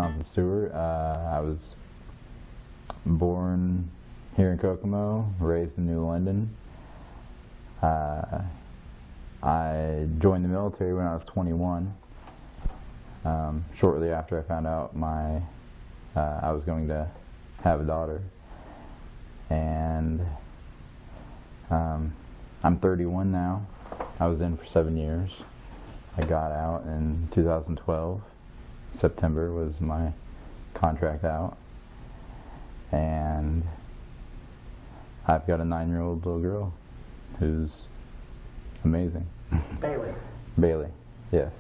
Jonathan Stewart. I was born here in Kokomo, raised in New London. I joined the military when I was 21. Shortly after I found out I was going to have a daughter. And I'm 31 now. I was in for 7 years. I got out in 2012. September was my contract out. And I've got a 9-year-old little girl who's amazing. Bailey. Bailey, yes.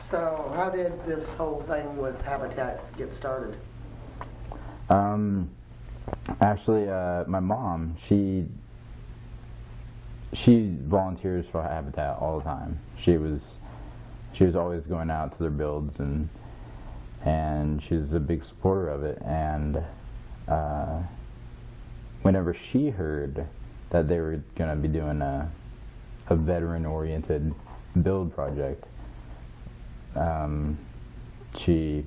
So how did this whole thing with Habitat get started? Actually, my mom, she volunteers for Habitat all the time. She was always going out to their builds, and she's a big supporter of it. And whenever she heard that they were going to be doing a veteran-oriented build project, she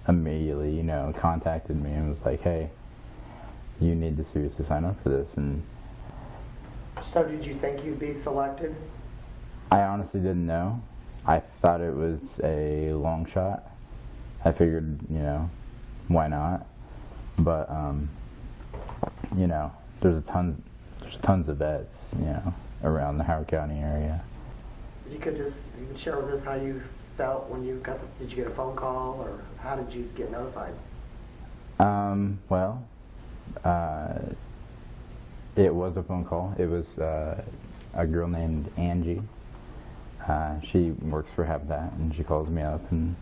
immediately, contacted me and was like, "Hey, you need to seriously sign up for this." And so did you think you'd be selected? I honestly didn't know. I thought it was a long shot. I figured, why not? But there's tons of vets, around the Howard County area. You could share with us how you felt when you did you get a phone call, or how did you get notified? Well, it was a phone call. It was a girl named Angie. She works for Habitat, and she calls me up and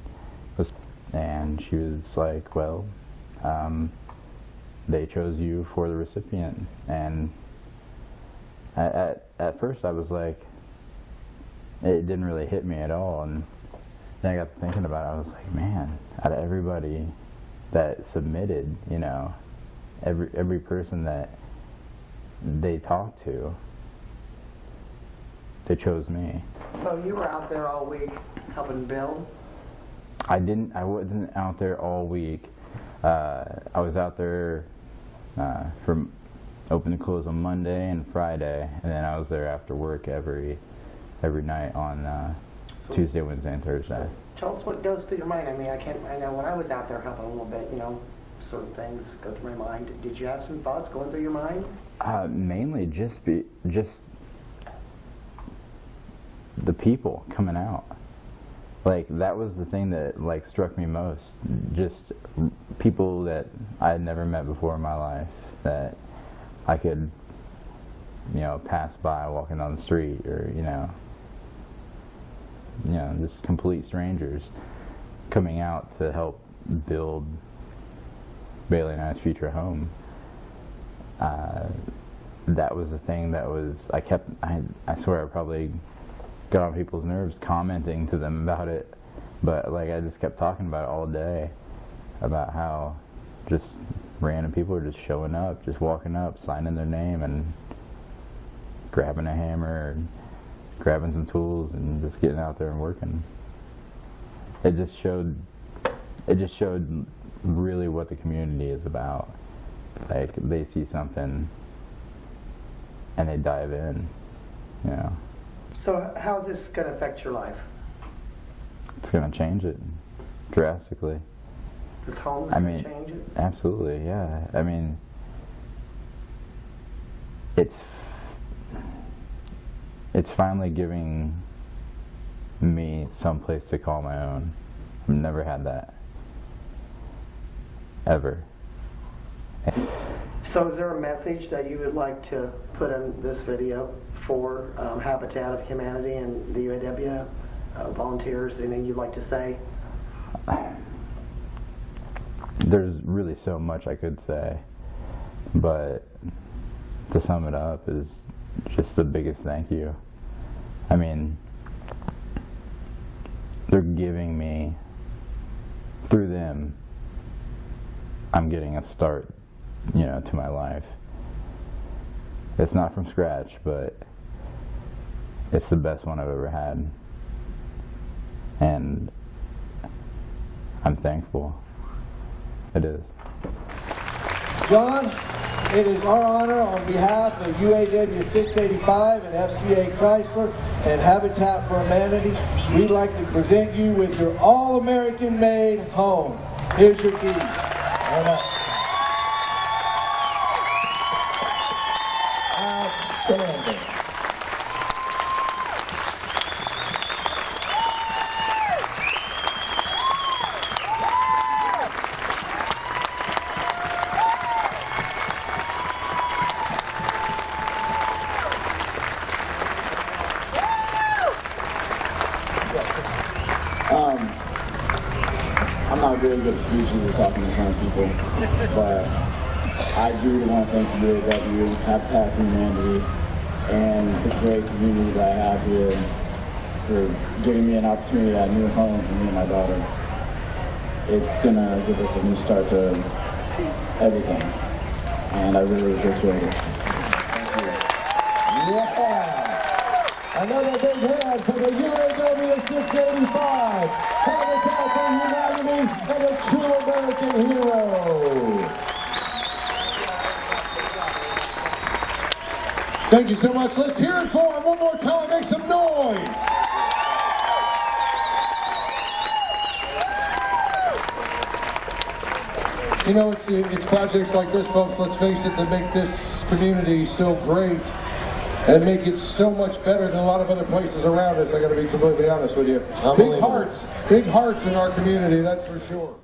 she was like, "Well, they chose you for the recipient." And at first I was like, it didn't really hit me at all. And then I got to thinking about it. I was like, man, out of everybody that submitted, every person that they talked to, they chose me. So you were out there all week helping build? I wasn't out there all week. I was out there from open and close on Monday and Friday, and then I was there after work every night on Tuesday, Wednesday, and Thursday. Tell us what goes through your mind. I mean, I know when I was out there helping a little bit, certain things go through my mind. Did you have some thoughts going through your mind? Mainly just the people coming out. Like, that was the thing that struck me most. Just people that I had never met before in my life that I could, pass by walking on the street, or just complete strangers coming out to help build Bailey and I's future home. That was the thing that was, I swear I probably got on people's nerves commenting to them about it, but I just kept talking about it all day, about how just random people are just showing up, just walking up, signing their name, and grabbing a hammer, and grabbing some tools, and just getting out there and working. It just showed really what the community is about. They see something and they dive in, So how is this going to affect your life? It's going to change it drastically. This home is going to change it? Absolutely, yeah. I mean, it's finally giving me some place to call my own. I've never had that. Ever. So is there a message that you would like to put in this video for Habitat of Humanity and the UAW volunteers? Anything you'd like to say? There's really so much I could say, but to sum it up is just the biggest thank you. I mean, they're giving me, through them, I'm getting a start, to my life. It's not from scratch, but it's the best one I've ever had. And I'm thankful. It is. John, it is our honor on behalf of UAW 685 and FCA Chrysler and Habitat for Humanity, we'd like to present you with your All-American made home. Here's your keys. Outstanding. I'm not really good at speeches or talking in front of people, but I do want to thank the UAW, Habitat for Humanity, and the great community that I have here for giving me an opportunity at a new home for me and my daughter. It's going to give us a new start to everything, and I really appreciate it. Thank you. Yeah. Another big hand for the UAW 685, Habitat for Humanity, and a true American hero. Thank you so much. Let's hear it for him one more time. Make some noise. You know, it's projects like this, folks, let's face it, that make this community so great and make it so much better than a lot of other places around us. I got to be completely honest with you. Big hearts in our community, that's for sure.